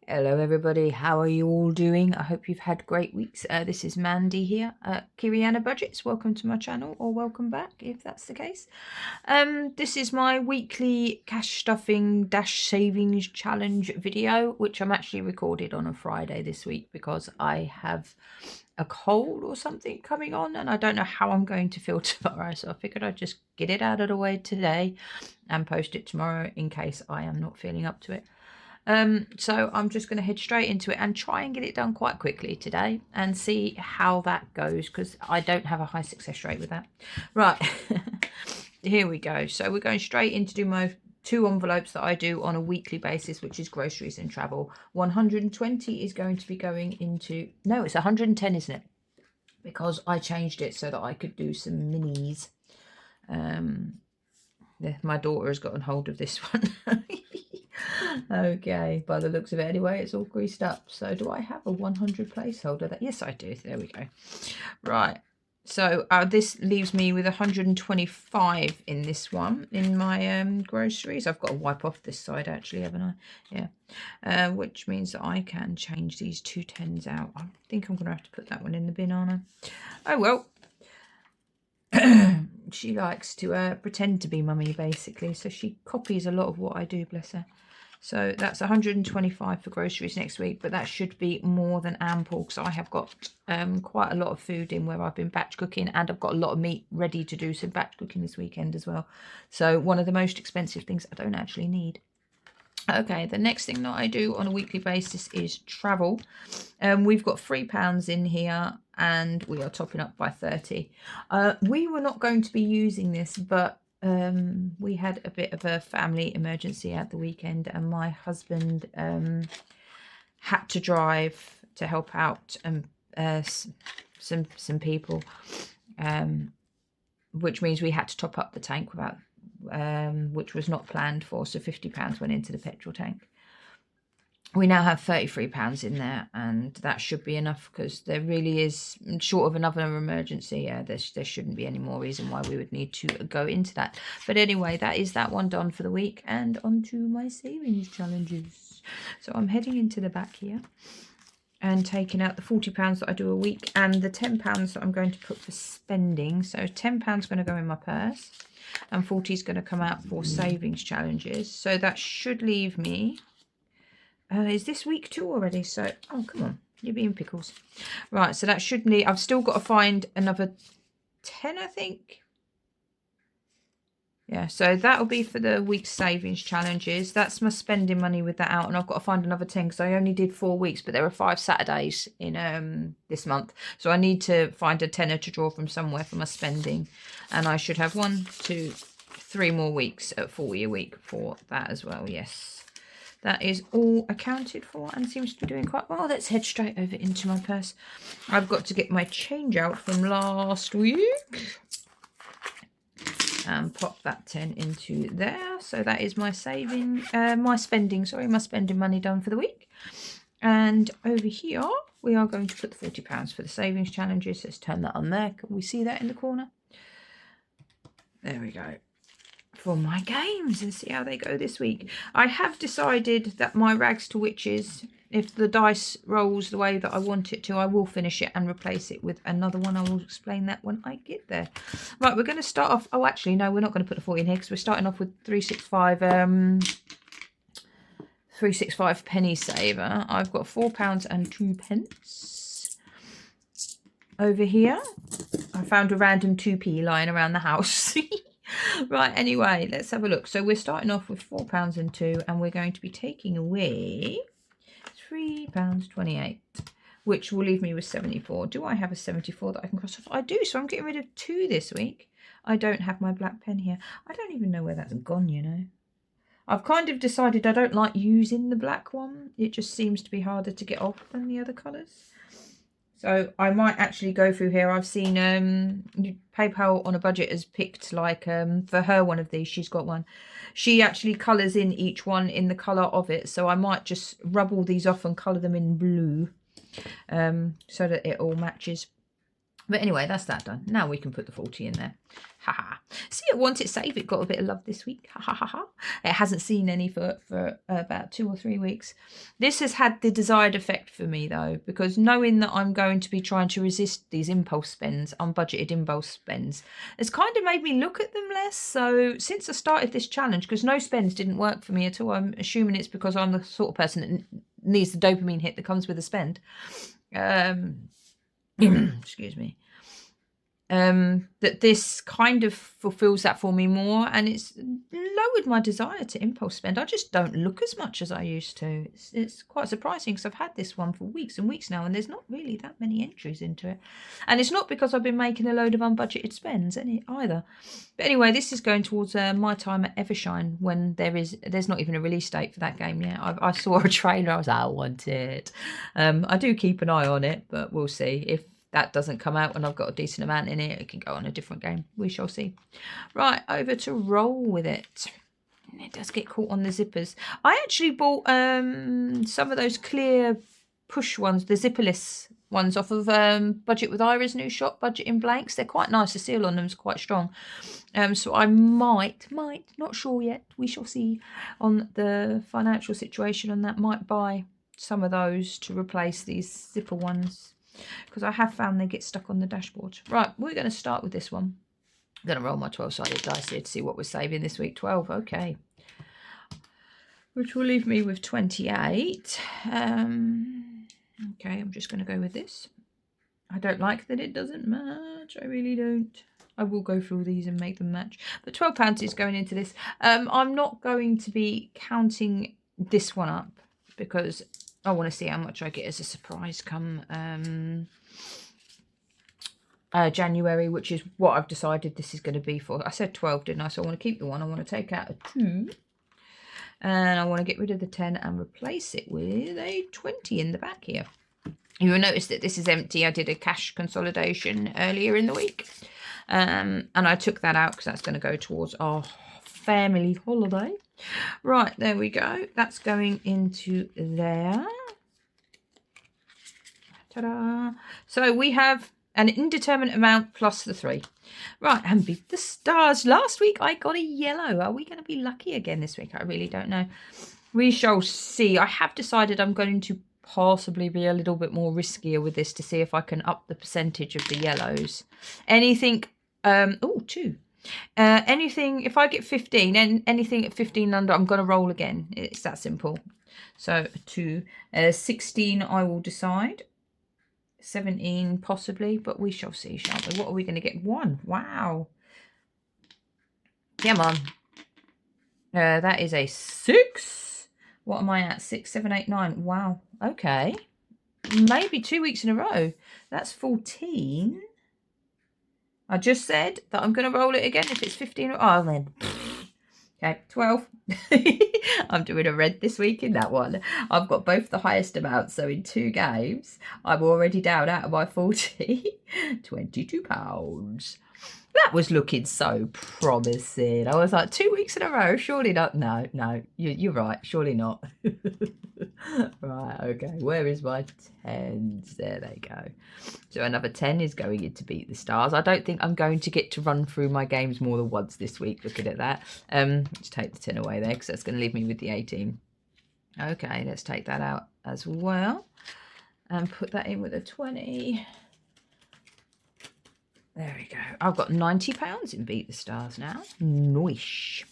Hello everybody, how are you all doing? I hope you've had great weeks. This is Mandy here at Kiriana Budgets. Welcome to my channel, or welcome back if that's the case. This is my weekly cash stuffing dash savings challenge video, which I'm actually recorded on a Friday this week because I have a cold or something coming on and I don't know how I'm going to feel tomorrow, so I figured I'd just get it out of the way today and post it tomorrow in case I am not feeling up to it. So I'm just going to head straight into it and try and get it done quite quickly today and see how that goes, because I don't have a high success rate with that. Right, here we go. So we're going straight in to do my 2 envelopes that I do on a weekly basis, which is groceries and travel. 120 is going to be going into, no, it's 110, isn't it? Because I changed it so that I could do some minis. My daughter has gotten hold of this one. Okay, by the looks of it anyway, it's all greased up. So do I have a 100 placeholder? Yes, I do. There we go. Right. So this leaves me with 125 in this one, in my groceries. I've got to wipe off this side actually, haven't I? Yeah. Which means that I can change these 2 10s out. I think I'm going to have to put that one in the bin, aren't I? Oh, well. She likes to pretend to be mummy, basically. So she copies a lot of what I do, bless her. So that's 125 for groceries next week, but that should be more than ample because I have got quite a lot of food in where I've been batch cooking, and I've got a lot of meat ready to do some batch cooking this weekend as well. So one of the most expensive things I don't actually need. Okay, the next thing that I do on a weekly basis is travel. We've got £3 in here and we are topping up by 30. We were not going to be using this, but we had a bit of a family emergency at the weekend and my husband had to drive to help out some people, which means we had to top up the tank without which was not planned for, so £50 went into the petrol tank. We now have £33 in there, and that should be enough because there really is, short of another emergency, there shouldn't be any more reason why we would need to go into that. But anyway, that is that one done for the week, and on to my savings challenges. So I'm heading into the back here and taking out the £40 that I do a week and the £10 that I'm going to put for spending. So £10 going to go in my purse and 40 is going to come out for savings challenges. So that should leave me, is this week 2 already? So, oh, come on, you're being pickles. Right, so that should need, I've still got to find another 10, I think. Yeah, so that'll be for the week's savings challenges. That's my spending money with that out, and I've got to find another 10 because I only did 4 weeks, but there are 5 Saturdays in this month, so I need to find a tenner to draw from somewhere for my spending, and I should have 1, 2, 3 more weeks at 40 a week for that as well. Yes, that is all accounted for and seems to be doing quite well. Let's head straight over into my purse. I've got to get my change out from last week and pop that 10 into there. So that is my my spending money done for the week. And over here we are going to put the £40 for the savings challenges. Let's turn that on there. Can we see that in the corner? There we go. For my games and see how they go this week. I have decided that my rags to witches, if the dice rolls the way that I want it to, I will finish it and replace it with another one. I will explain that when I get there. Right, we're going to start off. Oh, actually, no, we're not going to put the 40 in here because we're starting off with 365 penny saver. I've got £4 and 2 pence. Over here, I found a random 2p lying around the house. Right, anyway, let's have a look. So we're starting off with £4 and 2, and we're going to be taking away £3.28, which will leave me with 74. Do I have a 74 that I can cross off? I do, so I'm getting rid of 2 this week. I don't have my black pen here. I don't even know where that's gone, you know. I've kind of decided I don't like using the black one. It just seems to be harder to get off than the other colours. So I might actually go through here. I've seen PayPal on a budget has picked, like, for her one of these. She's got one. She actually colours in each one in the colour of it. So I might just rub all these off and colour them in blue so that it all matches. But anyway, that's that done. Now we can put the 40 in there. Ha ha. See, I want it saved. It got a bit of love this week. Ha ha ha ha. It hasn't seen any for about 2 or 3 weeks. This has had the desired effect for me, though, because knowing that I'm going to be trying to resist these impulse spends, unbudgeted impulse spends, it's kind of made me look at them less. So since I started this challenge, because no spends didn't work for me at all, I'm assuming it's because I'm the sort of person that needs the dopamine hit that comes with a spend. Excuse me. That this kind of fulfills that for me more, and it's lowered my desire to impulse spend. I just don't look as much as I used to. It's quite surprising, because I've had this one for weeks and weeks now, and there's not really that many entries into it. And it's not because I've been making a load of unbudgeted spends either. But anyway, this is going towards my time at Evershine, when there's not even a release date for that game yet. I saw a trailer, I was like, I want it. I do keep an eye on it, but we'll see. If that doesn't come out and I've got a decent amount in it, it can go on a different game. We shall see. Right, over to roll with it. And it does get caught on the zippers. I actually bought some of those clear push ones, the zipperless ones, off of Budget with Ira's new shop, Budget in Blanks. They're quite nice. The seal on them is quite strong. So I might, not sure yet. We shall see on the financial situation on that. Might buy some of those to replace these zipper ones, because I have found they get stuck on the dashboard. Right, we're going to start with this one. I'm going to roll my 12-sided dice here to see what we're saving this week. 12, okay. Which will leave me with 28. Okay, I'm just going to go with this. I don't like that it doesn't match. I really don't. I will go through these and make them match. But £12 is going into this. I'm not going to be counting this one up, because I want to see how much I get as a surprise come January, which is what I've decided this is going to be for. I said 12, didn't I? So I want to keep the 1. I want to take out a 2. And I want to get rid of the 10 and replace it with a 20 in the back here. You will notice that this is empty. I did a cash consolidation earlier in the week. And I took that out because that's going to go towards our family holiday. Right, there we go. That's going into there. Ta-da! So we have an indeterminate amount plus the 3. Right, and beat the stars. Last week I got a yellow. Are we going to be lucky again this week? I really don't know. We shall see. I have decided I'm going to possibly be a little bit more riskier with this to see if I can up the percentage of the yellows. Anything, 2. Anything, if I get 15, and anything at 15 under, I'm going to roll again. It's that simple. So 2, 16 I will decide. 17 possibly, but we shall see, shan't we? What are we going to get? 1. Wow. Come on. That is a 6. What am I at? 6, 7, 8, 9. Wow. Okay. Maybe 2 weeks in a row. That's 14. I just said that I'm going to roll it again if it's 15. Oh, then. Okay, 12. I'm doing a red this week in that one. I've got both the highest amounts, so in 2 games, I'm already down out of my 40. £22. That was looking so promising. I was like, 2 weeks in a row, surely not. No, you're right, surely not. Right, okay, where is my 10s? There they go. So another 10 is going in to beat the stars. I don't think I'm going to get to run through my games more than once this week, looking at that. Let's take the 10 away there, because that's going to leave me with the 18. Okay, let's take that out as well. And put that in with a 20. There we go. I've got £90 in Beat the Stars now. Nice.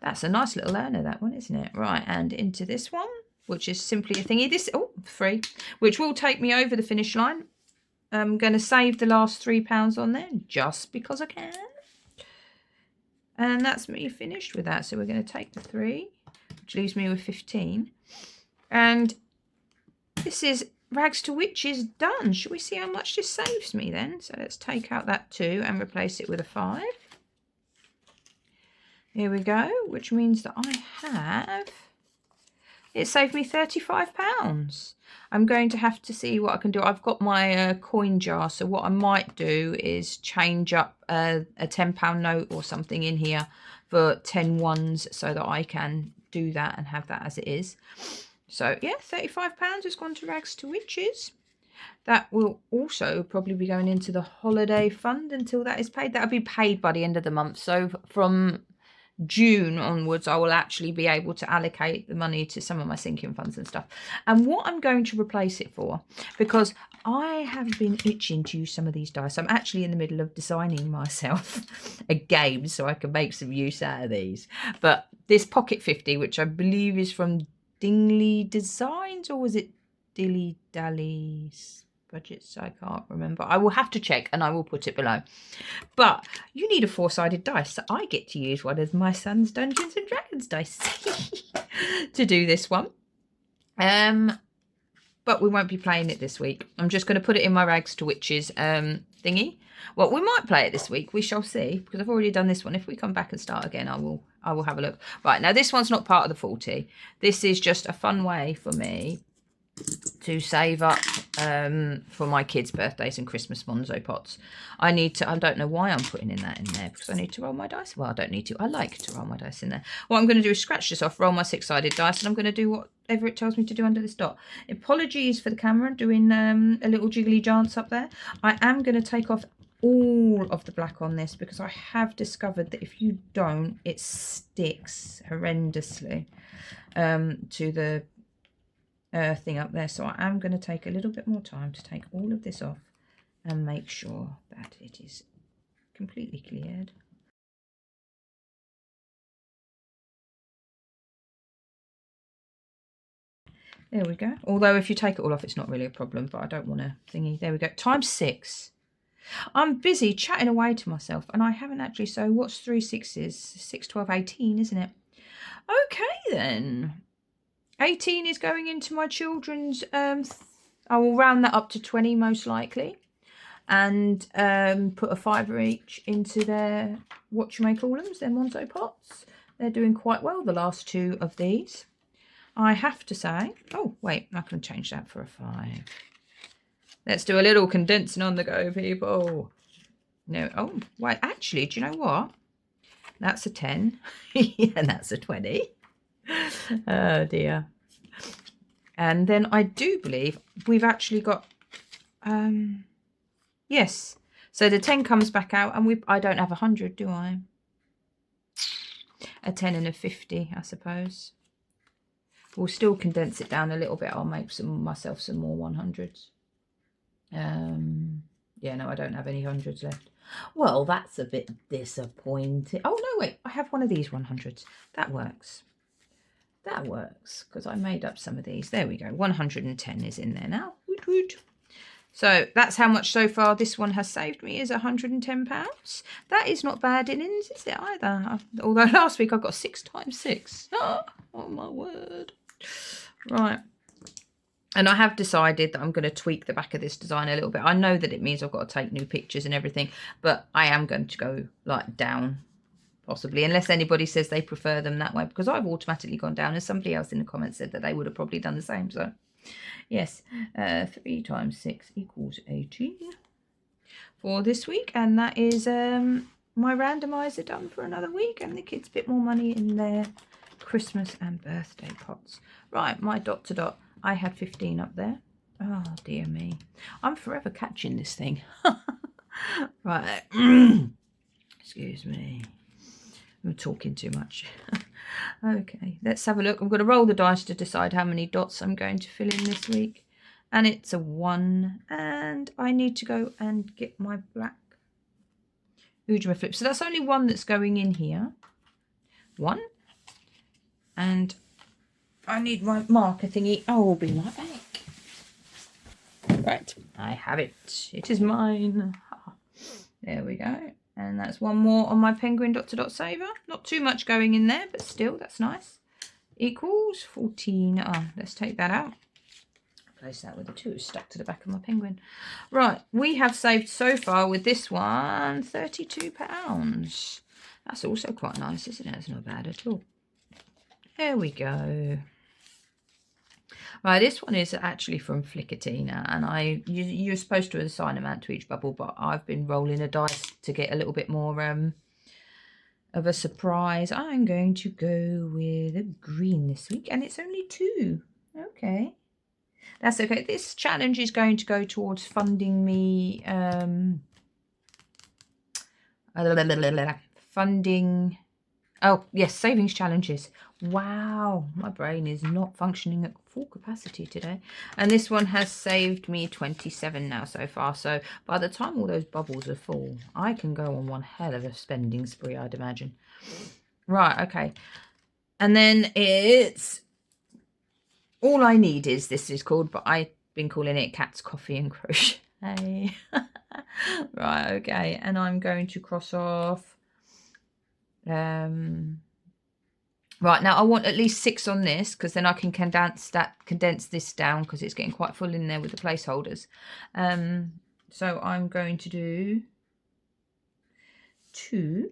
That's a nice little earner, that one, isn't it? Right, and into this one, which is simply a thingy. This, 3, which will take me over the finish line. I'm going to save the last £3 on there, just because I can. And that's me finished with that. So we're going to take the 3, which leaves me with 15. And this is Rags to Witches done. Shall we see how much this saves me then? So let's take out that 2 and replace it with a 5. Here we go, which means that I have... It saved me £35. I'm going to have to see what I can do. I've got my coin jar, so what I might do is change up a £10 note or something in here for 10 ones so that I can do that and have that as it is. So, yeah, £35 has gone to Rags to Witches. That will also probably be going into the holiday fund until that is paid. That'll be paid by the end of the month. So from June onwards, I will actually be able to allocate the money to some of my sinking funds and stuff. And what I'm going to replace it for, because I have been itching to use some of these dice. I'm actually in the middle of designing myself a game so I can make some use out of these. But this Pocket 50, which I believe is from Dingley Designs, or was it Dilly Dally's Budgets? I can't remember. I will have to check and I will put it below. But you need a 4-sided dice. So I get to use one of my son's Dungeons and Dragons dice to do this one. But we won't be playing it this week. I'm just going to put it in my Rags to Witches thingy. Well, we might play it this week. We shall see, because I've already done this one. If we come back and start again, I will have a look. Right, now this one's not part of the 40. This is just a fun way for me to save up for my kids' birthdays and Christmas Monzo pots. I don't know why I'm putting that in there, because I need to roll my dice. Well, I don't need to. I like to roll my dice in there. What I'm going to do is scratch this off, roll my 6-sided dice, and I'm going to do whatever it tells me to do under this dot. Apologies for the camera doing a little jiggly dance up there. I am going to take off all of the black on this, because I have discovered that if you don't, it sticks horrendously to the thing up there. So I am going to take a little bit more time to take all of this off and make sure that it is completely cleared. There we go. Although if you take it all off, it's not really a problem, but I don't want to thingy. There we go. Times 6. I'm busy chatting away to myself, and I haven't actually. So what's 3 6s? 6, 12, 18, isn't it? Okay then. 18 is going into my children's. I will round that up to 20 most likely, and put a £5 each into their their Monzo pots. They're doing quite well, the last 2 of these, I have to say. Oh wait, I can change that for a 5. Let's do a little condensing on the go, people. No, oh wait, actually, do you know what? That's a 10, and that's a 20. Oh dear. And then I do believe we've actually got yes, so the 10 comes back out, and I don't have 100, do I? A 10 and a 50, I suppose. We'll still condense it down a little bit. I'll make myself some more 100s. Yeah, no, I don't have any 100s left. Well, that's a bit disappointing. Oh no, wait, I have one of these 100s. That works. That works, because I made up some of these. There we go. 110 is in there now. Woot woot. So that's how much so far this one has saved me, is £110. That is not bad innings, is it either? Although last week I got 6 times 6. Oh my word. Right. And I have decided that I'm going to tweak the back of this design a little bit. I know that it means I've got to take new pictures and everything, but I am going to go like down, possibly, unless anybody says they prefer them that way, because I've automatically gone down, and somebody else in the comments said that they would have probably done the same. So yes, 3 times 6 equals 18 for this week, and that is my randomizer done for another week, and the kids a bit more money in their Christmas and birthday pots. Right, my dot to dot. I had 15 up there. Oh dear me, I'm forever catching this thing. Right. Excuse me, I'm talking too much. Okay, let's have a look. I'm going to roll the dice to decide how many dots I'm going to fill in this week. And it's a 1. And I need to go and get my black Ujima flip. So that's only 1 that's going in here. 1. And I need my marker thingy. Oh, I'll be right back. Right, I have it. It is mine. There we go. And that's 1 more on my penguin dot to dot saver. Not too much going in there, but still, that's nice. Equals 14. Oh, let's take that out. Place that with the 2 stuck to the back of my penguin. Right, we have saved so far with this one £32. That's also quite nice, isn't it? It's not bad at all. There we go. Right, this one is actually from Flickatina, and you're supposed to assign amount to each bubble, but I've been rolling a dice to get a little bit more of a surprise. I'm going to go with a green this week, and it's only 2. Okay. That's okay. This challenge is going to go towards funding me, funding, oh, yes, savings challenges. Wow, my brain is not functioning at full capacity today. And this one has saved me 27 now so far. So by the time all those bubbles are full, I can go on one hell of a spending spree, I'd imagine. Right, okay. And then it's All I Need Is, this is called, but I've been calling it Cat's Coffee and Crochet. Right, okay. And I'm going to cross off. Right, now I want at least 6 on this, because then I can condense this down, because it's getting quite full in there with the placeholders. So I'm going to do 2.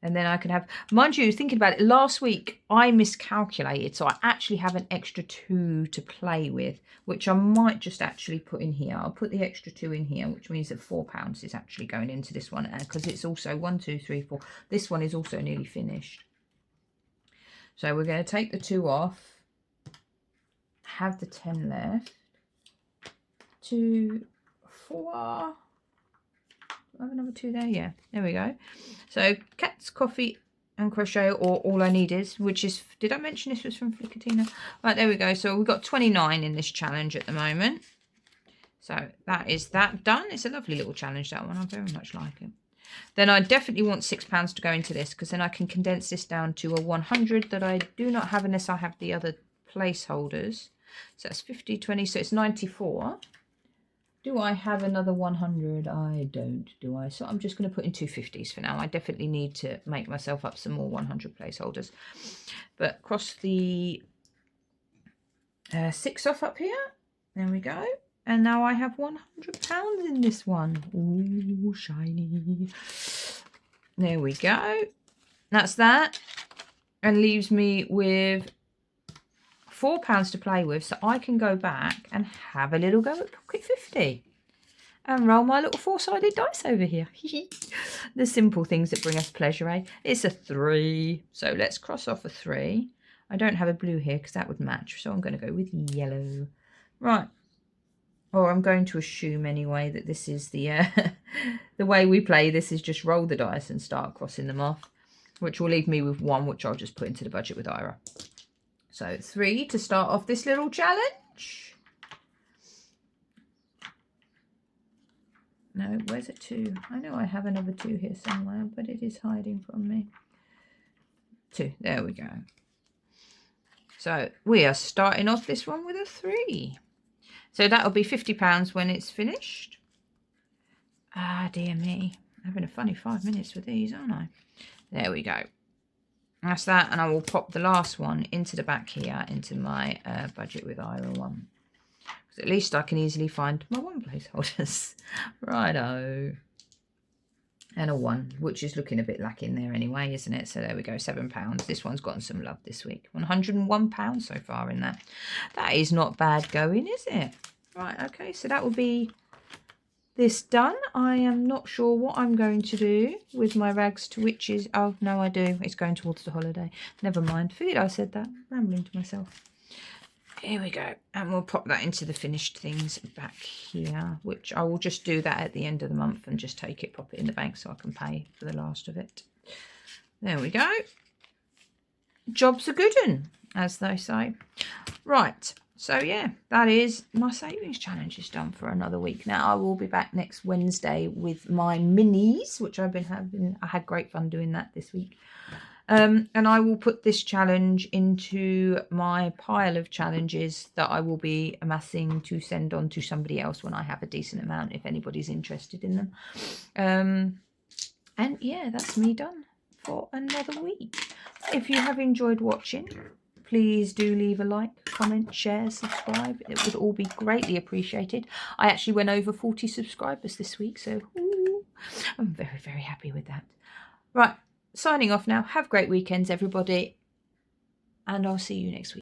And then I can have, mind you, thinking about it, last week I miscalculated. So I actually have an extra 2 to play with, which I might just actually put in here. I'll put the extra 2 in here, which means that £4 is actually going into this one. Because it's also 1, 2, 3, 4. This one is also nearly finished. So we're going to take the 2 off. Have the 10 left. 2, 4... I have another 2 there. Yeah, there we go. So Cat's Coffee and Crochet, or All I Need Is, which is, did I mention this was from Flickatina? Right, there we go. So we've got 29 in this challenge at the moment. So that is that done. It's a lovely little challenge, that one. I very much like it. Then I definitely want £6 to go into this, because then I can condense this down to a 100 that I do not have unless I have the other placeholders. So that's 50, 20, so it's 94. Do I have another 100? I don't, do I? So I'm just going to put in 2 50s for now. I definitely need to make myself up some more 100 placeholders. But cross the 6 off up here. There we go. And now I have £100 in this one. Ooh, shiny. There we go. That's that. And leaves me with £4 to play with, so I can go back and have a little go at Pocket 50 and roll my little 4-sided dice over here. The simple things that bring us pleasure, eh? It's a 3, so let's cross off a 3. I don't have a blue here because that would match, so I'm going to go with yellow. Right, or I'm going to assume anyway that this is the the way we play this is just roll the dice and start crossing them off, which will leave me with 1, which I'll just put into the budget with Ira. So 3 to start off this little challenge. No, where's a 2? I know I have another 2 here somewhere, but it is hiding from me. 2, there we go. So we are starting off this one with a 3. So that'll be £50 when it's finished. Ah, dear me. I'm having a funny 5 minutes with these, aren't I? There we go. That's that, and I will pop the last one into the back here, into my budget with Ira one. Because at least I can easily find my 1 placeholders. Righto. And a 1, which is looking a bit lacking there anyway, isn't it? So there we go, £7. This one's gotten some love this week. £101 so far in that. That is not bad going, is it? Right, okay, so that will be this done. I am not sure what I'm going to do with my rags to witches. Oh, no, I do. It's going towards the holiday. Never mind. Figured I said that. Rambling to myself. Here we go. And we'll pop that into the finished things back here, which I will just do that at the end of the month and just take it, pop it in the bank so I can pay for the last of it. There we go. Job's a good one, as they say. Right. So, yeah, that is my savings challenge is done for another week. Now, I will be back next Wednesday with my minis, which I've been having. I had great fun doing that this week. And I will put this challenge into my pile of challenges that I will be amassing to send on to somebody else when I have a decent amount, if anybody's interested in them. And, yeah, that's me done for another week. If you have enjoyed watching, please do leave a like, comment, share, subscribe. It would all be greatly appreciated. I actually went over 40 subscribers this week, so ooh, I'm very, very happy with that. Right, signing off now. Have great weekends, everybody, and I'll see you next week.